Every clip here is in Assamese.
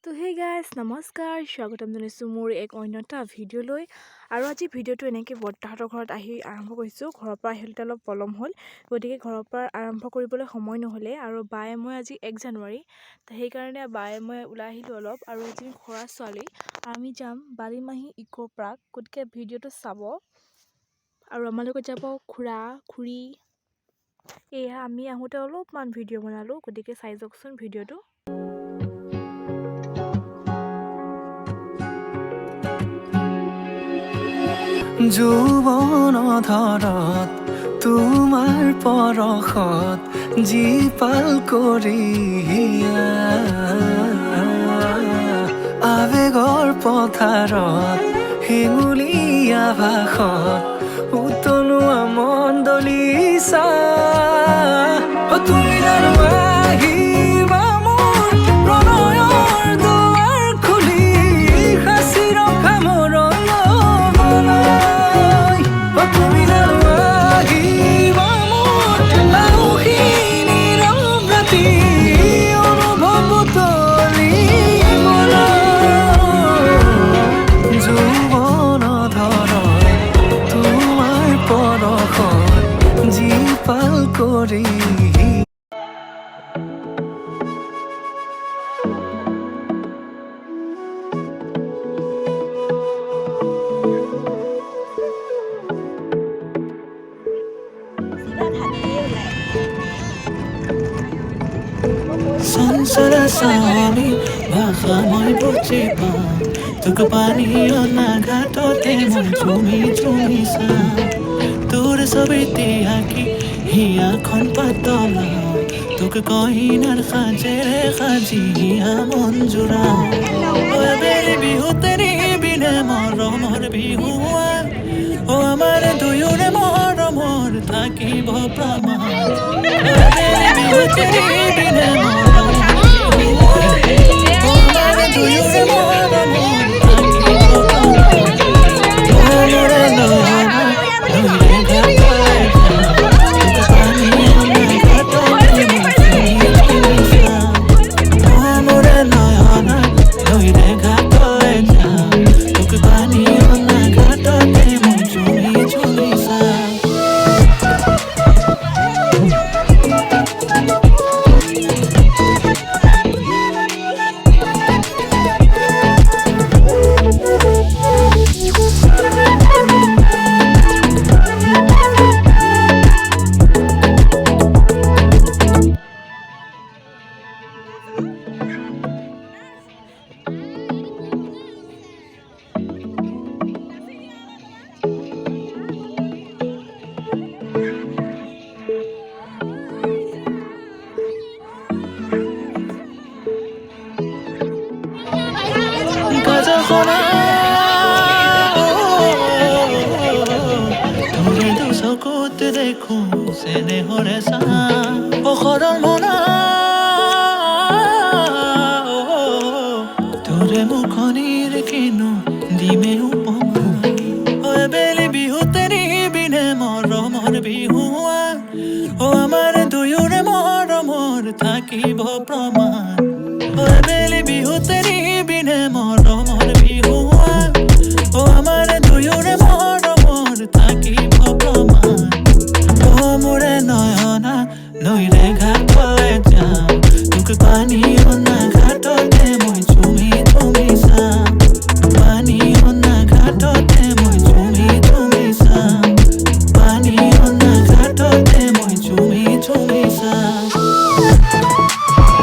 তো হে গাইজ নমস্কাৰ স্বাগতম জনাইছোঁ মোৰ এক অন্য এটা ভিডিঅ'লৈ আৰু আজি ভিডিঅ'টো এনেকৈ বৰ্তাহঁতৰ ঘৰত আহি আৰম্ভ কৰিছোঁ। ঘৰৰ পৰা আহিলে অলপ পলম হ'ল, গতিকে ঘৰৰ পৰা আৰম্ভ কৰিবলৈ সময় নহ'লে আৰু বায়ে মই আজি 1 জানুৱাৰী, তো সেইকাৰণে বায়ে মই ওলাই আহিলোঁ অলপ। আৰু আজি খুৰা ছোৱালী আমি যাম বালিমাহী ইক' পাৰ্ক, গতিকে ভিডিঅ'টো চাব। আৰু আমাৰ লগত যাব খুৰা খুৰী। এয়া আমি আহোঁতে অলপমান ভিডিঅ' বনালোঁ, গতিকে চাই যাওকচোন ভিডিঅ'টো। যৌৱন ধৰত তোমাৰ পৰশত জীপাল কৰি আৱেগৰ পথাৰত শিঙুলীয়া ভাষত উতলোৱা মন দলিছা তুমি জানো আহিবা মোৰ প্ৰণয়ৰ দুৱাৰ খুলি সাঁচি ৰখা মোৰ তুমি জানো আহিবা মোৰ আউসী নীৰৱ ৰাতি অনুভৱ উতলিবলৈ যৌৱন ধৰত তোমাৰ পৰশত জীপাল কৰি Sansara sami bhakha moi buji pa tuk pani ona ghatote moi chumi sa tur sabiti haki hiya khon patola tuk kohinar khajere khaji hiya monjura oy beri bihu teri bine moromor bihuwa o amar duyure moromor thakibo prama oy beri bihu teri bine দেখো চেনে হৰে চা অখৰৰ মনা তোৰে মুখনিৰ কিনো দিমে উপমা ঐ বেলি বিহু তেৰি বিনে মৰমৰ বিহুৱা ও আমাৰ দুয়োৰে মৰমৰ থাকিব প্ৰমাণ ঐ বেলি বিহু তেৰি বিনে মৰমৰ বিহুৱা ও আমাৰ দুয়োৰে মৰমৰ থাকিব প্ৰমাণ মোৰে নয়না নৈৰে ঘাটলে যাম তোক পানী অনা ঘাটতে মই চুমি চাম পানী অনা ঘাটতে মই চুমি চাম পানী অনা ঘাটতে মই চুমি চাম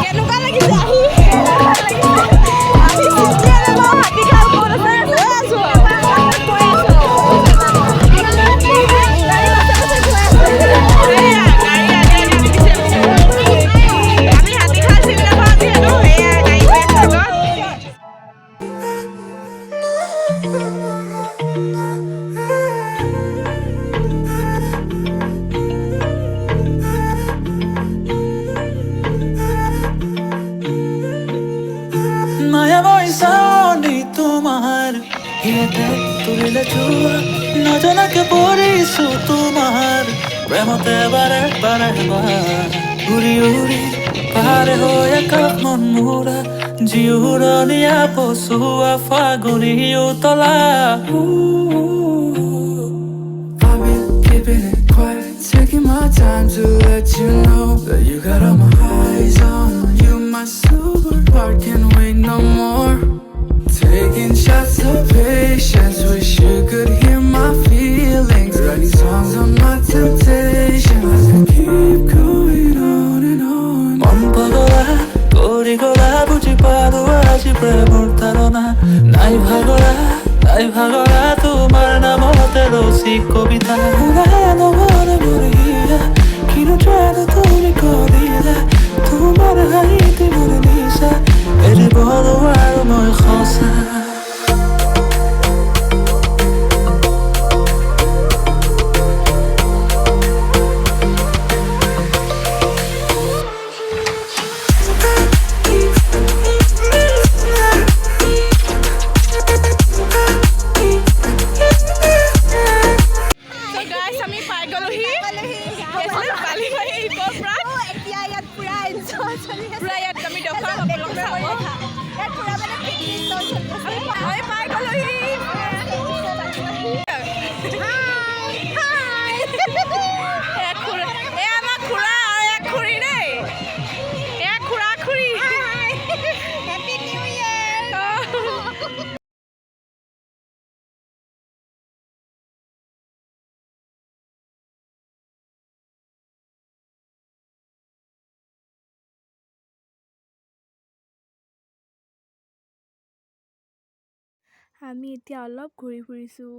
কেনেকুৱা লাগিছে আমি চিষ্টেমে মই হাতি খাল কৰি আছো মায়া বৈশালী তোমাৰ হিয়াতে তুলিলে চুৱা নজনাকে পৰিছো তোমাৰ প্ৰেমতে বাৰে বাৰে ঘূৰি উৰি পাহাৰে হৈ একাপ মন মোৰা জিউৰণীয়া পচোৱা ফাগুনী উতলা I've been keeping it quiet, taking my time to let you know that you got all my eyes on you. My superheart can't wait no more. Taking shots of patience, wish you could hear my feelings. Writing songs on my temptation as I keep going on and on. মন পগলা কৰি গলা বুজি পালো আজি প্ৰেমৰ ধাৰণা নাই ভাগৰা তোমাৰ নামতে ৰচিক কবিতা নমনে মৰিলা কিনো জানো তুমি কৰিলা তোমাৰ হাঁহিতে মোৰ নিচা এৰিব নোৱাৰো মই সঁচা So guys, আমি পাই গলোহি বালিবাৰী ইকৰ পৰা এতিয়া ইয়াত পুৰা এনজয় চলি আছে পুৰা ইয়াত আমি দেখুৱাম আপোনালোকক চাব ইয়াত পুৰা মানে পিকনিক চলি আছে আমি পাই গলোহি এক খুৰা এই আমাৰ খুৰা আৰু এক খুৰী দেই এক খুৰা খুৰী হেপী নিউ ইয়েৰ আমি এতিয়া অলপ ঘূৰি ফুৰিছোঁ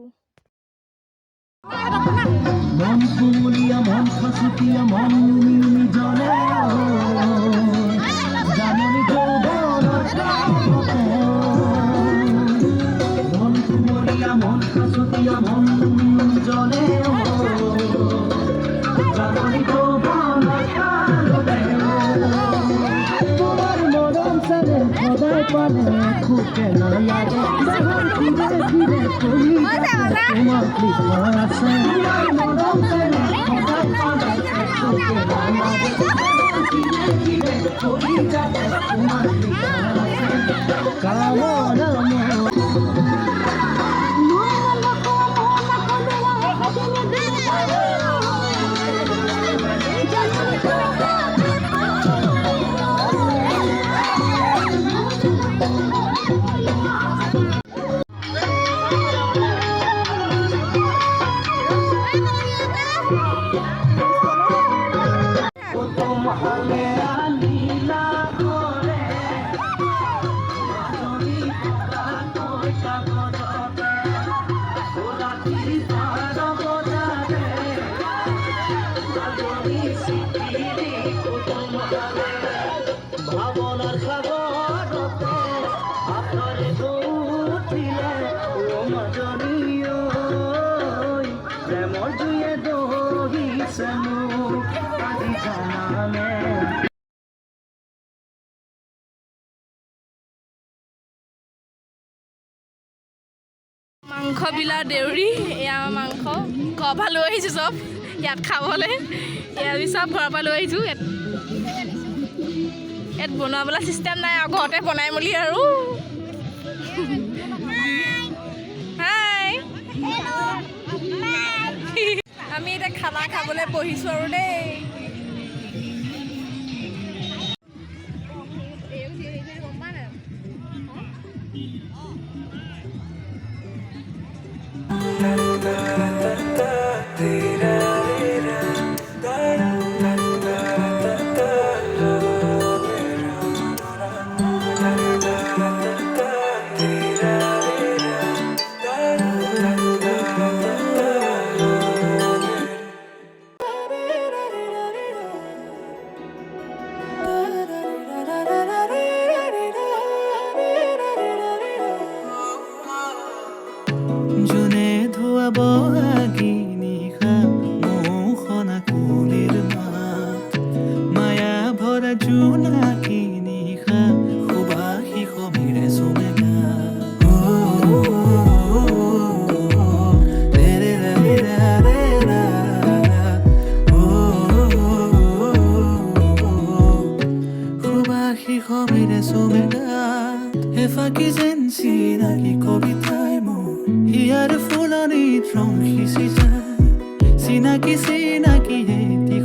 মাংস বিলা দেউৰী এয়া আমাৰ মাংস ঘৰৰ পৰা লৈ আহিছোঁ চব ইয়াত খাবলৈ এয়া আমি চব ঘৰৰ পৰা লৈ আহিছোঁ ইয়াত বনোৱাবলৈ চিষ্টেম নাই আৰু ঘৰতে বনাই মেলি আৰু হাই আমি এতিয়া খানা খাবলৈ বহিছোঁ আৰু দেই জোনে ধোৱাব আগি নিশা মোহনা কুলিৰ মাত মায়া ভৰা জোনাকী নিশা সুবাসী সমীৰে চুমেগা সুবাসী সমীৰে চুমেগা চিনাকি যেন চিনাকি কবিতাই মোৰ হিয়াৰ ফুলনিত ৰং সিঁচি যায় চিনাকি চিনাকি এটি